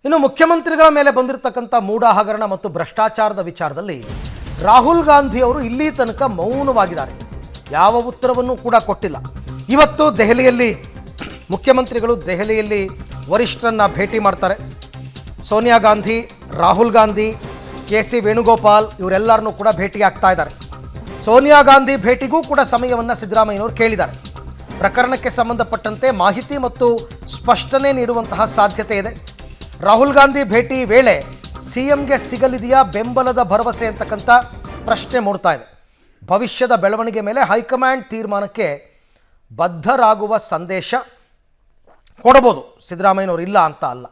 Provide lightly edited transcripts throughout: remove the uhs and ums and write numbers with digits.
ಇನ್ನು ಮುಖ್ಯಮಂತ್ರಿಗಳ ಮೇಲೆ ಬಂದಿರತಕ್ಕಂಥ ಮೂಢ ಹಗರಣ ಮತ್ತು ಭ್ರಷ್ಟಾಚಾರದ ವಿಚಾರದಲ್ಲಿ ರಾಹುಲ್ ಗಾಂಧಿ ಅವರು ಇಲ್ಲಿ ತನಕ ಮೌನವಾಗಿದ್ದಾರೆ. ಯಾವ ಉತ್ತರವನ್ನು ಕೂಡ ಕೊಟ್ಟಿಲ್ಲ. ಇವತ್ತು ದೆಹಲಿಯಲ್ಲಿ ಮುಖ್ಯಮಂತ್ರಿಗಳು ದೆಹಲಿಯಲ್ಲಿ ವರಿಷ್ಠರನ್ನ ಭೇಟಿ ಮಾಡ್ತಾರೆ. ಸೋನಿಯಾ ಗಾಂಧಿ, ರಾಹುಲ್ ಗಾಂಧಿ, ಕೆ.ಸಿ. ವೇಣುಗೋಪಾಲ್ ಇವರೆಲ್ಲರನ್ನೂ ಕೂಡ ಭೇಟಿ ಆಗ್ತಾ ಇದ್ದಾರೆ. ಸೋನಿಯಾ ಗಾಂಧಿ ಭೇಟಿಗೂ ಕೂಡ ಸಮಯವನ್ನು ಸಿದ್ದರಾಮಯ್ಯನವರು ಕೇಳಿದ್ದಾರೆ. ಪ್ರಕರಣಕ್ಕೆ ಸಂಬಂಧಪಟ್ಟಂತೆ ಮಾಹಿತಿ ಮತ್ತು ಸ್ಪಷ್ಟನೆ ನೀಡುವಂತಹ ಸಾಧ್ಯತೆ ಇದೆ. ರಾಹುಲ್ ಗಾಂಧಿ ಭೇಟಿ ವೇಳೆ ಸಿಎಂಗೆ ಸಿಗಲಿದೆಯಾ ಬೆಂಬಲದ ಭರವಸೆ ಅಂತಕ್ಕಂಥ ಪ್ರಶ್ನೆ ಮೂಡ್ತಾ ಇದೆ. ಭವಿಷ್ಯದ ಬೆಳವಣಿಗೆ ಮೇಲೆ ಹೈಕಮಾಂಡ್ ತೀರ್ಮಾನಕ್ಕೆ ಬದ್ಧರಾಗುವ ಸಂದೇಶ ಕೊಡಬಹುದು ಸಿದ್ದರಾಮಯ್ಯನವರು, ಇಲ್ಲ ಅಂತ ಅಲ್ಲ.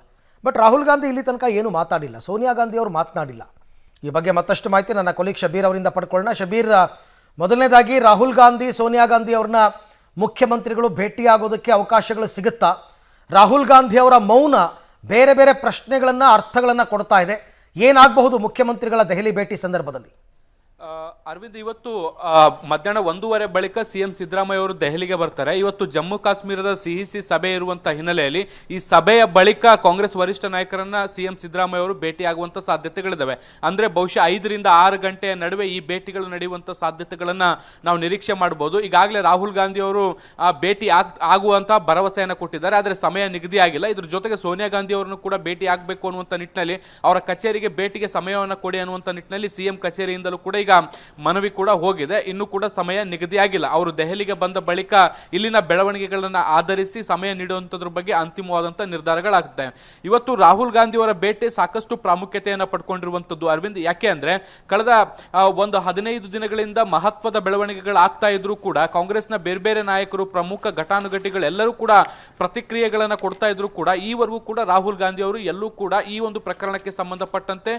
ಬಟ್ ರಾಹುಲ್ ಗಾಂಧಿ ಇಲ್ಲಿ ತನಕ ಏನು ಮಾತಾಡಿಲ್ಲ, ಸೋನಿಯಾ ಗಾಂಧಿ ಅವರು ಮಾತನಾಡಿಲ್ಲ. ಈ ಬಗ್ಗೆ ಮತ್ತಷ್ಟು ಮಾಹಿತಿ ನನ್ನ ಕೊಲೀಗ್ ಶಬೀರ್ ಅವರಿಂದ ಪಡ್ಕೊಳ್ಳೋಣ. ಶಬೀರ್, ಮೊದಲನೇದಾಗಿ ರಾಹುಲ್ ಗಾಂಧಿ, ಸೋನಿಯಾ ಗಾಂಧಿ ಅವ್ರನ್ನ ಮುಖ್ಯಮಂತ್ರಿಗಳು ಭೇಟಿಯಾಗೋದಕ್ಕೆ ಅವಕಾಶಗಳು ಸಿಗುತ್ತಾ? ರಾಹುಲ್ ಗಾಂಧಿ ಅವರ ಮೌನ ಬೇರೆ ಬೇರೆ ಪ್ರಶ್ನೆಗಳನ್ನು, ಅರ್ಥಗಳನ್ನು ಕೊಡ್ತಾ ಇದೆ. ಏನಾಗಬಹುದು ಮುಖ್ಯಮಂತ್ರಿಗಳ ದೆಹಲಿ ಭೇಟಿ ಸಂದರ್ಭದಲ್ಲಿ? ಅರವಿಂದ್, ಇವತ್ತು ಮಧ್ಯಾಹ್ನ 1:30 ಬಳಿಕ ಸಿಎಂ ಸಿದ್ದರಾಮಯ್ಯ ಅವರು ದೆಹಲಿಗೆ ಬರ್ತಾರೆ. ಇವತ್ತು ಜಮ್ಮು ಕಾಶ್ಮೀರದ ಸಿಇಸಿ ಸಭೆ ಇರುವಂತಹ ಹಿನ್ನೆಲೆಯಲ್ಲಿ ಈ ಸಭೆಯ ಬಳಿಕ ಕಾಂಗ್ರೆಸ್ ವರಿಷ್ಠ ನಾಯಕರನ್ನ ಸಿಎಂ ಸಿದ್ದರಾಮಯ್ಯ ಅವರು ಭೇಟಿಯಾಗುವಂತ ಸಾಧ್ಯತೆಗಳಿದಾವೆ. ಅಂದ್ರೆ ಬಹುಶಃ 5ರಿಂದ 6 ಗಂಟೆಯ ನಡುವೆ ಈ ಭೇಟಿಗಳು ನಡೆಯುವಂತ ಸಾಧ್ಯತೆಗಳನ್ನ ನಾವು ನಿರೀಕ್ಷೆ ಮಾಡಬಹುದು. ಈಗಾಗಲೇ ರಾಹುಲ್ ಗಾಂಧಿ ಅವರು ಭೇಟಿ ಆಗುವಂತ ಭರವಸೆಯನ್ನು ಕೊಟ್ಟಿದ್ದಾರೆ, ಆದ್ರೆ ಸಮಯ ನಿಗದಿ ಆಗಿಲ್ಲ. ಇದ್ರ ಜೊತೆಗೆ ಸೋನಿಯಾ ಗಾಂಧಿ ಅವರನ್ನು ಕೂಡ ಭೇಟಿ ಆಗಬೇಕು ಅನ್ನುವಂತ ನಿಟ್ಟಿನಲ್ಲಿ ಅವರ ಕಚೇರಿಗೆ ಭೇಟಿಗೆ ಸಮಯವನ್ನು ಕೊಡಿ ಅನ್ನುವಂತ ನಿಟ್ಟಿನಲ್ಲಿ ಸಿಎಂ ಕಚೇರಿಯಿಂದಲೂ ಕೂಡ ಈಗ ಮನವಿ ಕೂಡ ಹೋಗಿದೆ. ಇನ್ನು ಕೂಡ ಸಮಯ ನಿಗದಿಯಾಗಿಲ್ಲ. ಅವರು ದೆಹಲಿಗೆ ಬಂದ ಬಳಿಕ ಇಲ್ಲಿನ ಬೆಳವಣಿಗೆಗಳನ್ನ ಆಧರಿಸಿ ಸಮಯ ನೀಡುವಂತದ್ರ ಬಗ್ಗೆ ಅಂತಿಮವಾದಂತಹ ನಿರ್ಧಾರಗಳಾಗುತ್ತೆ. ಇವತ್ತು ರಾಹುಲ್ ಗಾಂಧಿ ಅವರ ಭೇಟಿ ಸಾಕಷ್ಟು ಪ್ರಾಮುಖ್ಯತೆಯನ್ನು ಪಡ್ಕೊಂಡಿರುವಂತದ್ದು ಅರವಿಂದ್. ಯಾಕೆ ಅಂದ್ರೆ ಕಳೆದ ಒಂದು 15 ದಿನಗಳಿಂದ ಮಹತ್ವದ ಬೆಳವಣಿಗೆಗಳಾಗ್ತಾ ಇದ್ರು ಕೂಡ ಕಾಂಗ್ರೆಸ್ನ ಬೇರೆ ಬೇರೆ ನಾಯಕರು, ಪ್ರಮುಖ ಘಟಾನುಘಟಿಗಳೆಲ್ಲರೂ ಕೂಡ ಪ್ರತಿಕ್ರಿಯೆಗಳನ್ನ ಕೊಡ್ತಾ ಇದ್ರು ಕೂಡ ಈವರೆಗೂ ಕೂಡ ರಾಹುಲ್ ಗಾಂಧಿ ಅವರು ಎಲ್ಲೂ ಕೂಡ ಈ ಒಂದು ಪ್ರಕರಣಕ್ಕೆ ಸಂಬಂಧಪಟ್ಟಂತೆ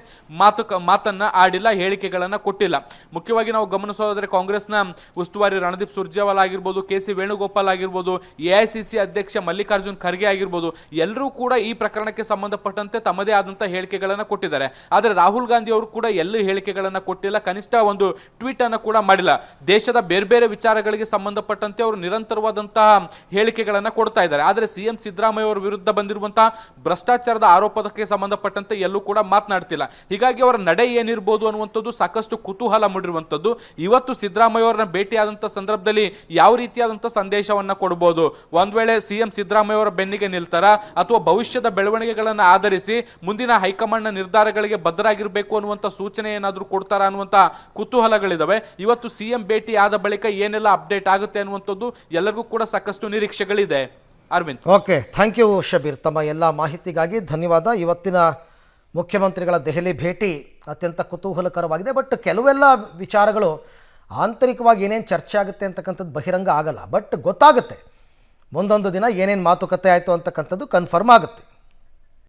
ಮಾತನ್ನ ಆಡಿಲ್ಲ, ಹೇಳಿಕೆಗಳನ್ನ ಕೊಟ್ಟಿಲ್ಲ. ಮುಖ್ಯವಾಗಿ ನಾವು ಗಮನಿಸೋದಾದ್ರೆ ಕಾಂಗ್ರೆಸ್ನ ಉಸ್ತುವಾರಿ ರಣದೀಪ್ ಸುರ್ಜೇವಾಲಾ ಆಗಿರ್ಬೋದು, ಕೆ.ಸಿ. ವೇಣುಗೋಪಾಲ್ ಆಗಿರ್ಬೋದು, ಎಐಸಿಸಿ ಅಧ್ಯಕ್ಷ ಮಲ್ಲಿಕಾರ್ಜುನ್ ಖರ್ಗೆ ಆಗಿರ್ಬೋದು, ಎಲ್ಲರೂ ಕೂಡ ಈ ಪ್ರಕರಣಕ್ಕೆ ಸಂಬಂಧಪಟ್ಟಂತೆ ತಮ್ಮದೇ ಆದಂತಹ ಹೇಳಿಕೆಗಳನ್ನ ಕೊಟ್ಟಿದ್ದಾರೆ. ಆದರೆ ರಾಹುಲ್ ಗಾಂಧಿ ಅವರು ಕೂಡ ಎಲ್ಲೂ ಹೇಳಿಕೆಗಳನ್ನ ಕೊಟ್ಟಿಲ್ಲ, ಕನಿಷ್ಠ ಒಂದು ಟ್ವೀಟ್ ಅನ್ನು ಕೂಡ ಮಾಡಿಲ್ಲ. ದೇಶದ ಬೇರೆ ಬೇರೆ ವಿಚಾರಗಳಿಗೆ ಸಂಬಂಧಪಟ್ಟಂತೆ ಅವರು ನಿರಂತರವಾದಂತಹ ಹೇಳಿಕೆಗಳನ್ನ ಕೊಡ್ತಾ ಇದ್ದಾರೆ. ಆದರೆ ಸಿಎಂ ಸಿದ್ದರಾಮಯ್ಯ ಅವರ ವಿರುದ್ಧ ಬಂದಿರುವಂತಹ ಭ್ರಷ್ಟಾಚಾರದ ಆರೋಪಕ್ಕೆ ಸಂಬಂಧಪಟ್ಟಂತೆ ಎಲ್ಲೂ ಕೂಡ ಮಾತನಾಡ್ತಿಲ್ಲ. ಹೀಗಾಗಿ ಅವರ ನಡೆ ಏನಿರಬಹುದು ಅನ್ನುವಂಥದ್ದು ಸಾಕಷ್ಟು ಕುತೂಹಲ ಮೂಡಿರುವಂತದ್ದು. ಇವತ್ತು ಸಿದ್ದರಾಮಯ್ಯ ಅವರನ್ನ ಭೇಟಿಯಾದಂತಹ ಸಂದರ್ಭದಲ್ಲಿ ಯಾವ ರೀತಿಯಾದಂತಹ ಸಂದೇಶವನ್ನ ಕೊಡಬಹುದು? ಒಂದ್ ವೇಳೆ ಸಿಎಂ ಸಿದ್ದರಾಮಯ್ಯ ಅವರ ಬೆನ್ನಿಗೆ ನಿಲ್ತಾರ ಅಥವಾ ಭವಿಷ್ಯದ ಬೆಳವಣಿಗೆಗಳನ್ನ ಆಧರಿಸಿ ಮುಂದಿನ ಹೈಕಮಾಂಡ್ ನಿರ್ಧಾರಗಳಿಗೆ ಬದ್ಧರಾಗಿರ್ಬೇಕು ಅನ್ನುವಂತ ಸೂಚನೆ ಏನಾದ್ರೂ ಕೊಡ್ತಾರ ಅನ್ನುವಂತ ಕುತೂಹಲಗಳಿದಾವೆ. ಇವತ್ತು ಸಿಎಂ ಭೇಟಿ ಆದ ಬಳಿಕ ಏನೆಲ್ಲ ಅಪ್ಡೇಟ್ ಆಗುತ್ತೆ ಅನ್ನುವಂಥದ್ದು ಎಲ್ಲರಿಗೂ ಕೂಡ ಸಾಕಷ್ಟು ನಿರೀಕ್ಷೆಗಳಿದೆ. Arvind, okay, thank you Shabbir. ತಮ್ಮ ಎಲ್ಲ ಮಾಹಿತಿಗಾಗಿ ಧನ್ಯವಾದ. ಇವತ್ತಿನ ಮುಖ್ಯಮಂತ್ರಿಗಳ ದೆಹಲಿ ಭೇಟಿ ಅತ್ಯಂತ ಕುತೂಹಲಕರವಾಗಿದೆ. ಬಟ್ ಕೆಲವೆಲ್ಲ ವಿಚಾರಗಳು ಆಂತರಿಕವಾಗಿ ಏನೇನು ಚರ್ಚೆ ಆಗುತ್ತೆ ಅಂತಕ್ಕಂಥದ್ದು ಬಹಿರಂಗ ಆಗಲ್ಲ. ಬಟ್ ಗೊತ್ತಾಗುತ್ತೆ ಮುಂದೊಂದು ದಿನ ಏನೇನು ಮಾತುಕತೆ ಆಯಿತು ಅಂತಕ್ಕಂಥದ್ದು ಕನ್ಫರ್ಮ್ ಆಗುತ್ತೆ.